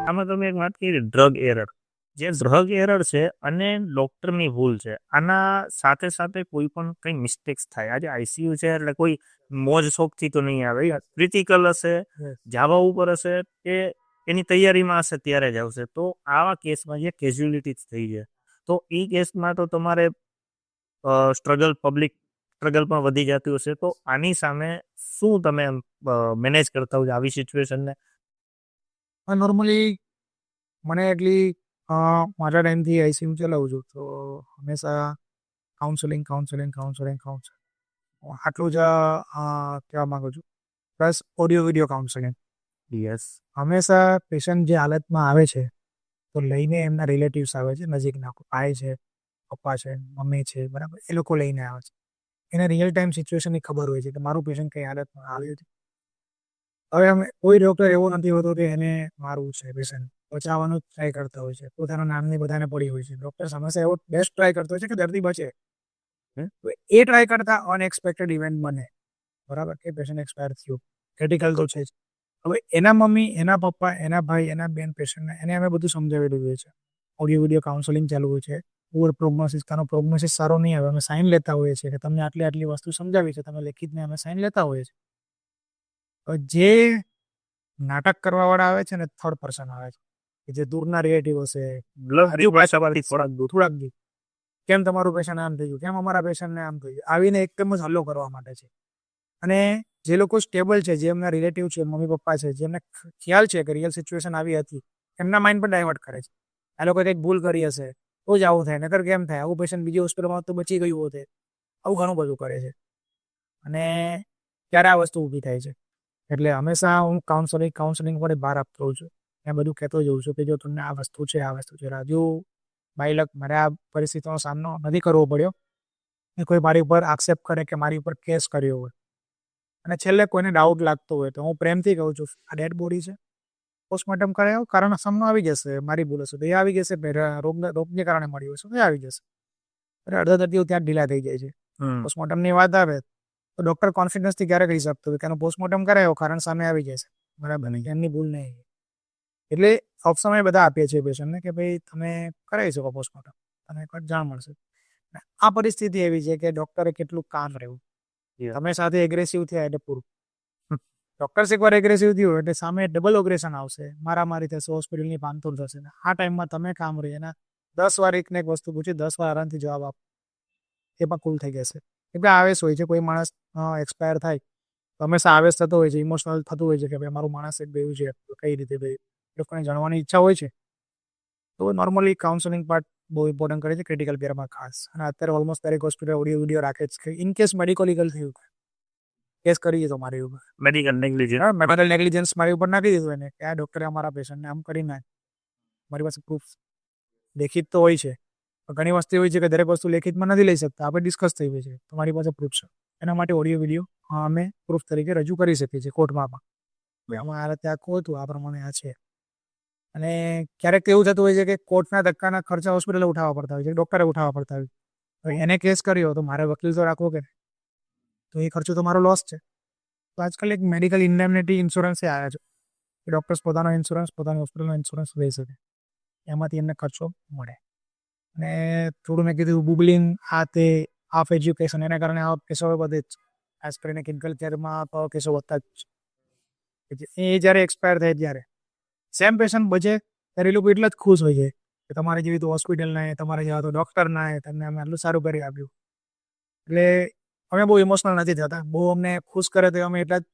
આમાં તમે એક વાત કરી ડ્રગ એરર. જે ડ્રગ એરર છે અને ડૉક્ટરની ભૂલ છે. આના સાથે સાથે કોઈ પણ કંઈ મિસ્ટેક્સ થાય. આજે આઈસીયુ છે એટલે કોઈ મોજ શોખથી તો નહીં આવે. ક્રિટિકલ હશે, જાવા ઉપર હશે કે એની તૈયારીમાં હશે ત્યારે જ આવશે. તો આવા કેસમાં જે કેઝ્યુલિટીઝ થઈ છે, તો એ કેસમાં તો તમારે પબ્લિક સ્ટ્રગલ પણ વધી જતું હશે. તો આની સામે શું તમે મેનેજ કરતા હોય આવી સિચ્યુએશનને? નોર્મલી મને એટલી મારા ટાઈમથી આઈસીયુ ચલાવું છું તો હંમેશા કાઉન્સેલિંગ આટલું જ કહેવા માગું છું. Plus audio video counselling. Yes. હંમેશા પેશન્ટ જે હાલતમાં આવે છે તો લઈને એમના રિલેટિવ્સ આવે છે, નજીકના ભાઈ છે, પપ્પા છે, મમ્મી છે, બરાબર, એ લોકો લઈને આવે છે. એને રિયલ ટાઈમ સિચ્યુએશનની ખબર હોય છે કે મારું પેશન્ટ કઈ હાલતમાં આવ્યું છે. હવે અમે કોઈ ડૉક્ટર એવો નથી હોતો કે એને મારવું છે પેશન્ટ, બચાવવાનું ટ્રાય કરતા હોય છે. પોતાના નામની બધાને પડી હોય છે. ડૉક્ટર હંમેશા એવો બેસ્ટ ટ્રાય કરતો હોય છે કે દર્દી બચે. તો એ ટ્રાય કરતા અનએક્સપેક્ટેડ ઇવેન્ટ બને, બરાબર, કે પેશન્ટ એક્સપાયર થયું, ક્રિટિકલ તો છે જ. હવે એના મમ્મી, એના પપ્પા, એના ભાઈ, એના બેન પેશન્ટને એને અમે બધું સમજાવેલું હોય છે. ઓડિયો વિડીયો કાઉન્સેલિંગ ચાલુ હોય છે. પુઅર પ્રોગ્નોસિસ, કાનો પ્રોગ્નોસિસ સારો નહીં આવે, અમે સાઇન લેતા હોઈએ છીએ કે તમને આટલી આટલી વસ્તુ સમજાવી છે, તમે લેખિતને અમે સાઇન લેતા હોઈએ છીએ. જે નાટક કરવાવાળા આવે છે ને, થર્ડ પર્સન આવે છે કે જે દૂરના રિલેટિવ હશે, થોડાક દૂર, કેમ તમારું પેશન્ટ આમ થઈ ગયું, કેમ અમારા પેશન્ટને આમ થઈ ગયું, આવીને એકદમ જ હલ્લો કરવા માટે છે. અને જે લોકો સ્ટેબલ છે, જે એમના રિલેટિવ છે, મમ્મી પપ્પા છે, જેમને ખ્યાલ છે કે રિયલ સિચ્યુએશન આવી હતી, એમના માઇન્ડ પર ડાયવર્ટ કરે છે. આ લોકો કંઈક ભૂલ કરી હશે તો જ આવું થાય, નકર કેમ થાય, આવું પેશન્ટ બીજી હોસ્પિટલમાં તો બચી ગયું હોતે. આવું ઘણું બધું કરે છે. અને ત્યારે આ વસ્તુ ઊભી થાય છે. એટલે હંમેશા હું કાઉન્સેલિંગ પર બહાર આપતો હોઉં છું. મેં બધું કહેતો જોઉં છું કે જો તમને આ વસ્તુ છે, આ વસ્તુ છે. રાજુ બાયલક, મારે આ પરિસ્થિતિનો સામનો નથી કરવો પડ્યો કે કોઈ મારી ઉપર આક્ષેપ કરે કે મારી ઉપર કેસ કર્યો હોય. અને છેલ્લે કોઈને ડાઉટ લાગતો હોય તો હું પ્રેમથી કહું છું, આ ડેડ બોડી છે, પોસ્ટમોર્ટમ કરાયો, કારણ સામનો આવી જશે, મારી ભૂલ હશે તો એ આવી જશે, રોગને કારણે મળ્યું હશે તો એ આવી જશે. એટલે અડધા દર્દીઓ ત્યાં ઢીલા થઈ જાય છે. પોસ્ટમોર્ટમની વાત આવે તો ડૉક્ટર કોન્ફિડન્સથી ક્યારે કહી શકતો હોય કે એનું પોસ્ટમોર્ટમ કરાયો, કારણ સામે આવી જશે, બરાબર, એમની ભૂલ નહીં. એટલે ઓપ્શન અમે બધા આપીએ છીએ પેશન્ટને કે ભાઈ તમે કરાવી શકો પોસ્ટમોર્ટમ, તમને એક વાર જાણ મળશે. આ પરિસ્થિતિ એવી છે કે ડૉક્ટરે કેટલું કામ રહેવું. તમે સાથે એગ્રેસિવ થયા એટલે પૂરું. ડૉક્ટર્સ એકવાર એગ્રેસિવ થયું એટલે સામે ડબલ ઓગ્રેશન આવશે, મારામારી થશે, હોસ્પિટલની ભાંગતોડ થશે. આ ટાઈમમાં તમે કામ રહી એના 10 વાર એકને એક વસ્તુ પૂછી, 10 વાર આરામથી જવાબ આપો, એ પણ કુલ થઈ જશે. એટલે આવેશ હોય છે, કોઈ માણસ એક્સપાયર થાય તો હંમેશા આવેશ થતો હોય છે, ઇમોશનલ થતું હોય છે કે ભાઈ મારું માણસ એક ગયું છે, કઈ રીતે ભાઈ લોકોને જાણવાની ઈચ્છા હોય છે. તો નોર્મલી કાઉન્સેલિંગ પાર્ટ બહુ ઇમ્પોર્ટન્ટ કરે છે, ક્રિટિકલ કેરમાં ખાસ. અને અત્યારે ઓલમોસ્ટ દરેક હોસ્પિટલ ઓડિયો વિડીયો રાખે છે. ઇન કેસ મેડિકલ લીગલ થયું, કેસ કરી તો મારી ઉપર મેડિકલ નેગ્લિજન્સ મારી ઉપર નાખી દીધું એને કે આ ડૉક્ટરે અમારા પેશન્ટને આમ કરી નાખ. મારી પાસે પ્રૂફ લેખિત તો હોય છે, ઘણી વસ્તુ હોય છે કે દરેક વસ્તુ લેખિતમાં નથી લઈ શકતા, આપણે ડિસ્કસ થઈ હોય છે, તમારી પાસે પ્રૂફ છે. એના માટે ઓડિયો વિડીયો અમે પ્રૂફ તરીકે રજૂ કરી શકીએ છીએ કોર્ટમાં પણ. આમાં આ રીતે આખું હતું, આ પ્રમાણે આ છે. અને ક્યારેક એવું થતું હોય છે કે કોર્ટના ધક્કાના ખર્ચા હોસ્પિટલે ઉઠાવવા પડતા હોય છે, ડૉક્ટરે ઉઠાવવા પડતા હોય. હવે એને કેસ કર્યો તો મારે વકીલ તો રાખવો કે, તો એ ખર્ચો તો મારો લોસ છે. તો આજકાલ એક મેડિકલ ઇન્ડેમનિટી ઇન્સ્યોરન્સ આવ્યા છે કે ડૉક્ટર્સ પોતાનો ઇન્સ્યોરન્સ, પોતાની હોસ્પિટલનો ઇન્સ્યોરન્સ લઈ શકે, એમાંથી એમને ખર્ચો મળે. અને થોડું મેં કીધું બુબલિંગ, આ તે હાફ એજ્યુકેશન, એના કારણે આ કેસો વધે જ. ખાસ કરીને ક્લિનિકલ કેરમાં તો કેસો વધતા જ. એ જ્યારે એક્સપાયર થાય ત્યારે સેમ પેશન્ટ બચે ત્યારે એ લોકો એટલા જ ખુશ હોય છે કે તમારી જેવી તો હોસ્પિટલ ના, તમારે જેવા તો ડૉક્ટર ના, તમને અમે આટલું સારું કરી આપ્યું. એટલે અમે બહુ ઇમોશનલ નથી થતા. બહુ અમને ખુશ કરે તો અમે એટલા જ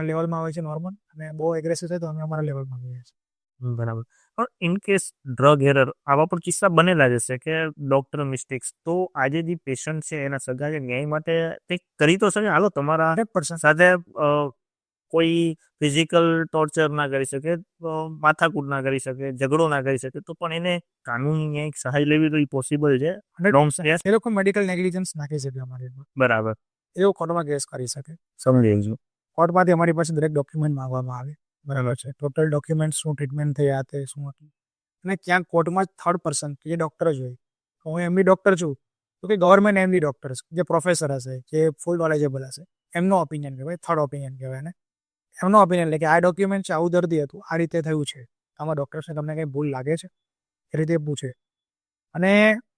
લેવલમાં હોય છે નોર્મલ, અને બહુ એગ્રેસિવ થાય તો અમે અમારા લેવલમાં હોઈએ છીએ. બરાબર. પણ ઇન કેસ ડ્રગ એરર આવા પણ કિસ્સા બનેલા જ હશે કે ડૉક્ટર મિસ્ટેક્સ, તો આજે જે પેશન્ટ છે એના સગા છે, ન્યાય માટે કંઈક કરી તો શકે. હાલો તમારા 100% સાથે કોઈ ફિઝિકલ ટોર્ચર ના કરી શકે, માથાકૂટ ના કરી શકે, ઝઘડો ના કરી શકે, તો પણ એને કાનૂની ન્યાયિક સહાય લેવી તો એ પોસિબલ છે. એ લોકો મેડિકલ નેગ્લિજન્સ નાખી શકે અમારી ઉપર. બરાબર. એ લોકો કોર્ટમાં કેસ કરી શકે. સમજી ગયો. કોર્ટમાંથી અમારી પાસે દરેક ડોક્યુમેન્ટ માંગવામાં આવે, બરાબર છે, ટોટલ ડોક્યુમેન્ટ, શું ટ્રીટમેન્ટ થઈ, આ તે શું હતું. અને ક્યાંક કોર્ટમાં જ થર્ડ પર્સન કે જે ડૉક્ટર જ હોય, હું એમડી ડૉક્ટર છું તો કે ગવર્મેન્ટ એમડી ડૉક્ટર જે પ્રોફેસર હશે, જે ફૂલ નોલેજેબલ હશે, એમનો ઓપિનિયન કહેવાય, થર્ડ ઓપિનિયન કહેવાય. ને એમનો ઓપિનિયન લે કે આ ડોક્યુમેન્ટ છે, આવું દર્દી હતું, આ રીતે થયું છે, આમાં ડૉક્ટર્સને તમને કંઈ ભૂલ લાગે છે એ રીતે પૂછે. અને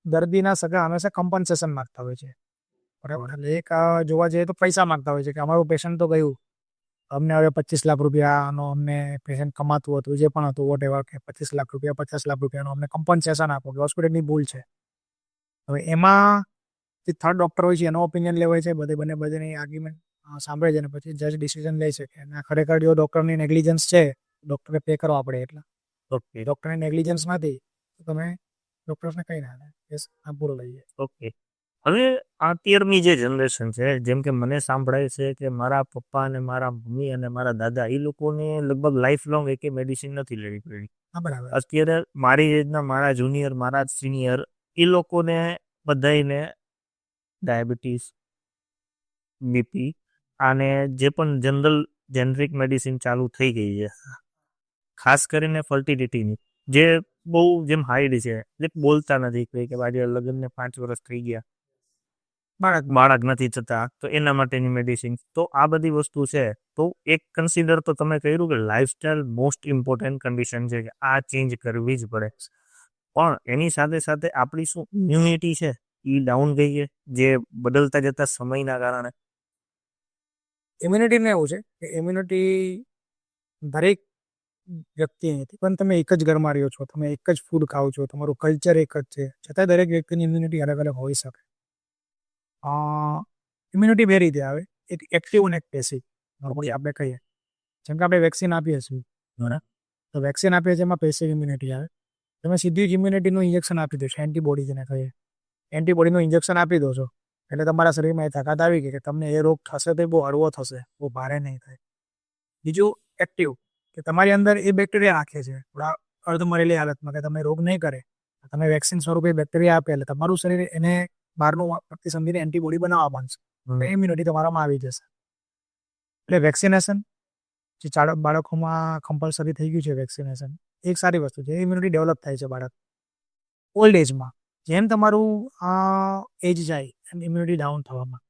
દર્દીના સગા હંમેશા કમ્પન્સેશન માગતા હોય છે, બરાબર. એટલે એક જોવા જઈએ તો પૈસા માગતા હોય છે કે અમારું પેશન્ટ તો ગયું, અમને હવે 25 લાખ રૂપિયાનો અમને પેશન્ટ કમાતું હતું, જે પણ હતું વોટ એવર, કે 25 લાખ રૂપિયા 50 લાખ રૂપિયાનો અમને કમ્પન્સેશન આપો, કે હોસ્પિટલની ભૂલ છે. હવે એમાં જે થર્ડ ડૉક્ટર હોય છે એનો ઓપિનિયન લેવાય છે, બધાની આર્ગ્યુમેન્ટ સાંભળે છે, અને પછી જજ ડિસિઝન લે છે કે ના, ખરેખર જો ડૉક્ટરની નેગ્લિજન્સ છે, ડૉક્ટરે પે કરવા પડે એટલા. ઓકે. ડૉક્ટરની નેગ્લિજન્સ નથી તો તમે ડૉક્ટર્સને કંઈ ના થાય. યસ, આ પૂરો લઈએ. ઓકે. હવે અત્યારની જે જનરેશન છે, જેમ કે મને સાંભળાય છે કે મારા પપ્પા અને મારા મમ્મી અને મારા દાદા એ લોકોને લગભગ લાઈફ લોંગ એકે મેડિસિન નથી લેવી પડી. હા, બરાબર. અત્યારે મારી એજના મારા જુનિયર, મારા સિનિયર, એ લોકોને બધાને ડાયાબિટીસ, બીપી અને જે પણ જેનરિક મેડિસિન ચાલુ થઈ ગઈ છે, ખાસ કરીને ફર્ટિલિટીની, જે બહુ જેમ હાઈડ છે, જે બોલતા નથી કે મારી લગ્નને 5 વર્ષ થઈ ગયા, બાળક નથી થતા, તો એના માટેની મેડિસિન. તો આ બધી વસ્તુ છે. તો એક કન્સિડર તો તમે કર્યું કે લાઈફસ્ટાઈલ મોસ્ટ ઇમ્પોર્ટન્ટ કન્ડિશન છે, કે આ ચેન્જ કરવી જ પડે. પણ એની સાથે સાથે આપણી શું ઇમ્યુનિટી છે એ ડાઉન ગઈ છે, જે બદલતા જતા સમયના કારણે. ઇમ્યુનિટીને એવું છે કે ઇમ્યુનિટી દરેક વ્યક્તિ નથી, પણ તમે એક જ ઘરમાં રહ્યો છો, તમે એક જ ફૂડ ખાઓ છો, તમારું કલ્ચર એક જ છે, છતાંય દરેક વ્યક્તિની ઇમ્યુનિટી અલગ અલગ હોઈ શકે. ઇમ્યુનિટી બે રીતે આવે, એક એક્ટિવ અને એક પેસિવ. નોર્મલી આપણે કહીએ, જેમ કે આપણે વેક્સિન આપીએ છીએ, બરાબર, તો વેક્સિન આપીએ છીએ, એમાં પેસિવ ઇમ્યુનિટી આવે. તમે સીધી જ ઇમ્યુનિટીનું ઇન્જેક્શન આપી દો છો, એન્ટીબોડી જેને કહીએ, એન્ટીબોડીનું ઇન્જેક્શન આપી દો છો, એટલે તમારા શરીરમાં એ તાકાત આવી ગઈ કે તમને એ રોગ થશે તો બહુ હળવો થશે, બહુ ભારે નહીં થાય. બીજું એક્ટિવ, કે તમારી અંદર એ બેક્ટેરિયા રાખે છે થોડા અર્ધમરેલી હાલતમાં, કે તમે રોગ નહીં કરે, તમે વેક્સિન સ્વરૂપે બેક્ટેરિયા આપે એટલે તમારું શરીર એને બહારનું પ્રતિ સમજીને એન્ટીબોડી બનાવવા માંગશે, ઇમ્યુનિટી તમારામાં આવી જશે. એટલે વેક્સિનેશન જે બાળકોમાં કમ્પલસરી થઈ ગયું છે, વેક્સિનેશન એક સારી વસ્તુ છે. ઇમ્યુનિટી ડેવલપ થાય છે બાળક ઓલ્ડ એજમાં. જેમ તમારું એજ જાય એમ ઇમ્યુનિટી ડાઉન થવામાં,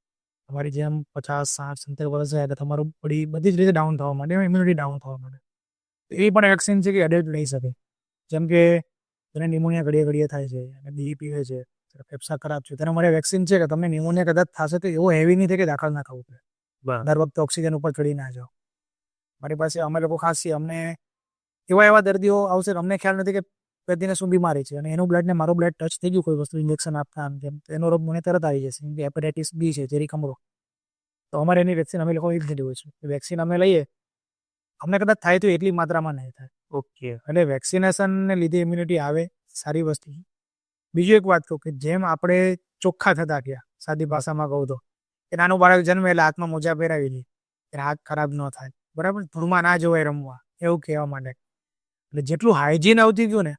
તમારી જેમ 50, 60, 70 વર્ષ જાય એટલે તમારું બોડી બધી જ રીતે ડાઉન થવા માંડે, ઇમ્યુનિટી ડાઉન થવા માંડે. એ પણ વેક્સિન છે કે એડેપ્ટ લઈ શકે. જેમ કે તેને નિમોનિયા ઘડીએ થાય છે, અને બીજી પીવે છે, ફેફસા ખરાબ છે, તેના માટે વેક્સિન છે કે તમને નિમોનિયા કદાચ થશે તો એવો હેવી નહીં થાય કે દાખલ ના થવું પડે, દર વખતે ઓક્સિજન ઉપર ચડી ના જાઓ. મારી પાસે અમે લોકો ખાસ છીએ, અમને એવા દર્દીઓ આવશે, અમને ખ્યાલ નથી કે વ્યક્તિને શું બીમારી છે, અને એનું બ્લડ ને મારું બ્લડ ટચ થઈ ગયું કોઈ વસ્તુ ઇન્જેક્શન આપતા, આમ તેમ, તો એનો રોગ મને તરત આવી જશે, કેમ કે હેપેટાઇટિસ બી છે, ઝેરી કમરો. તો અમારે એની વેક્સિન અમે લોકો એ લીધી હોય છે. વેક્સિન અમે લઈએ, અમને કદાચ થાય તો એટલી માત્રામાં નહીં થાય. ઓકે. એટલે વેક્સિનેશનને લીધે ઇમ્યુનિટી આવે, સારી વસ્તુ. બીજું એક વાત કહું કે જેમ આપણે ચોખ્ખા થતા ગયા, સાદી ભાષામાં કહું તો, કે નાનું બાળક જન્મે એટલે હાથમાં મોજા પહેરાવી દે કે હાથ ખરાબ ન થાય, બરાબર, ધૂળમાં ના જવાય રમવા, એવું કહેવા માટે. એટલે જેટલું હાઇજીન આવતી ગયું ને,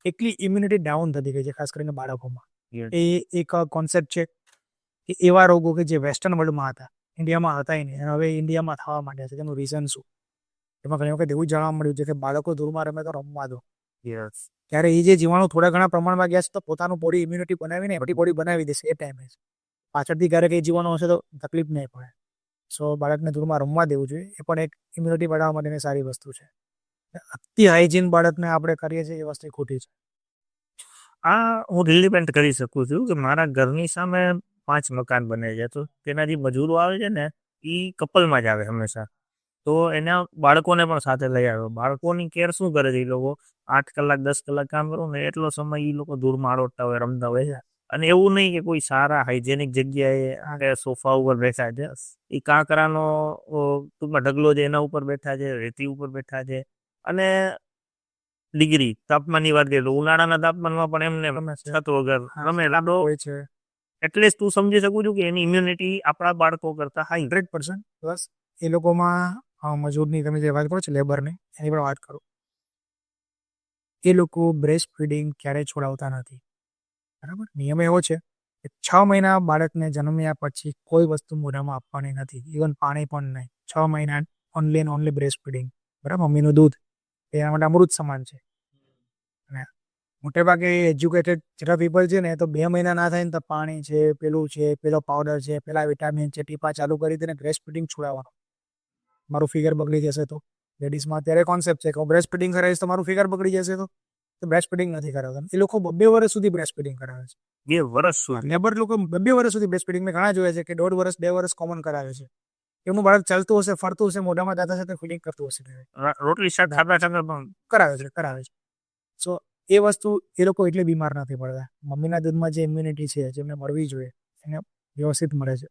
એટલી ઇમ્યુનિટી ડાઉન થતી ગઈ છે, ખાસ કરીને બાળકોમાં. એ એક કોન્સેપ્ટ છે કે એવા રોગો કે જે વેસ્ટર્ન વર્લ્ડમાં હતા, ઇન્ડિયામાં હતા નહીં, અને હવે ઇન્ડિયામાં થવા માંડ્યા છે. તેનું રીઝન શું? એમાં ઘણી વખત એવું જાણવા મળ્યું છે કે બાળકો ધૂળમાં રમે તો રમવા દો. ત્યારે એ જે જીવાણુ થોડા ઘણા પ્રમાણમાં ગયા છે, તો પોતાનું બોડી ઇમ્યુનિટી બનાવીને બોડી બનાવી દેશે એ ટાઈમે જ. પાછળથી ક્યારેક એ જીવાણુ હશે તો તકલીફ નહીં પડે. સો બાળકને ધૂળમાં રમવા દેવું જોઈએ, એ પણ એક ઇમ્યુનિટી બનાવવા માટેની સારી વસ્તુ છે. અતિ હાઇજીન બાળકને આપણે કરીએ છીએ, એ વસ્તુ ખોટી છે. આ હું રિલિવેન્ટ કરી શકું છું કે મારા ઘરની સામે 5 મકાન બને છે, તો તેના જે મજૂરો આવે છે ને, એ કપલમાં જ આવે હંમેશા. તો એના બાળકોને પણ સાથે લઈ આવ્યો. બાળકોની કેર શું કરે છે એ લોકો? 8 કલાક 10 કલાક કામ કરો ને, એટલો સમય એ લોકો ધૂળમાં આડોટતા હોય, રમતા હોય છે. અને એવું નહીં કે કોઈ સારા હાઇજેનિક જગ્યાએ સોફા ઉપર બેઠા છે, એ કાંકરાનો ટૂંકમાં ઢગલો છે એના ઉપર બેઠા છે, રેતી ઉપર બેઠા છે. અને ડિગ્રી તાપમાનની વાત કરીએ તો ઉનાળાના તાપમાનમાં પણ એમને છત વગર રમે લાડો હોય છે. એટલે જ તું સમજી શકું છું કે એની ઇમ્યુનિટી આપણા બાળકો કરતા હાઈ 100%. પ્લસ એ લોકોમાં મજૂરની તમે જે વાત કરો છો, લેબરની, એની પણ વાત કરો, એ લોકો બ્રેસ્ટ ફીડિંગ ક્યારેય છોડાવતા નથી, બરાબર. નિયમ એવો છે કે 6 મહિના બાળકને જન્મ્યા પછી કોઈ વસ્તુ મોઢામાં આપવાની નથી, ઇવન પાણી પણ નહીં. 6 મહિના only and only breast feeding, બરાબર. મમ્મીનું દૂધ એના માટે અમૃત સમાન છે. અને મોટે ભાગે એજ્યુકેટેડ જેટલા પીપલ છે ને, તો 2 મહિના ના થાય ને તો પાણી છે, પેલું છે, પેલો પાવડર છે, પેલા વિટામિન છે, ટીપા ચાલુ કરી દઈને બ્રેસ્ટ ફીડિંગ છોડાવવાનું. મારું ફિગર બગડી જશે તો લેડીઝમાં અત્યારે કોન્સેપ્ટ છે કે બ્રેસ્ટ ફીડિંગ કરાવીશ તો મારું ફિગર બગડી જશે તો બ્રેસ્ટ ફીડિંગ નથી કરાવતા. એ લોકો 2 વર્ષ સુધી બ્રેસ્ટ ફીડિંગ કરાવે છે. 2 વર્ષ સુધી લેબર લોકો 2 વર્ષ સુધી બ્રેસ્ટ ફીડિંગ મેં ઘણા જોયા છે કે 1.5 વર્ષ 2 વર્ષ કોમન કરાવે છે. એમનું બાળક ચાલતું હશે, ફરતું હશે, મોઢામાં દાંત હશે તો ફીડિંગ કરતું હશે. રોટલી શાક ખાતા ખાતા પણ કરાવે છે. સો એ વસ્તુ એ લોકો એટલે બીમાર નથી પડતા. મમ્મીના દૂધમાં જે ઇમ્યુનિટી છે જેમને મળવી જોઈએ એને વ્યવસ્થિત મળે છે.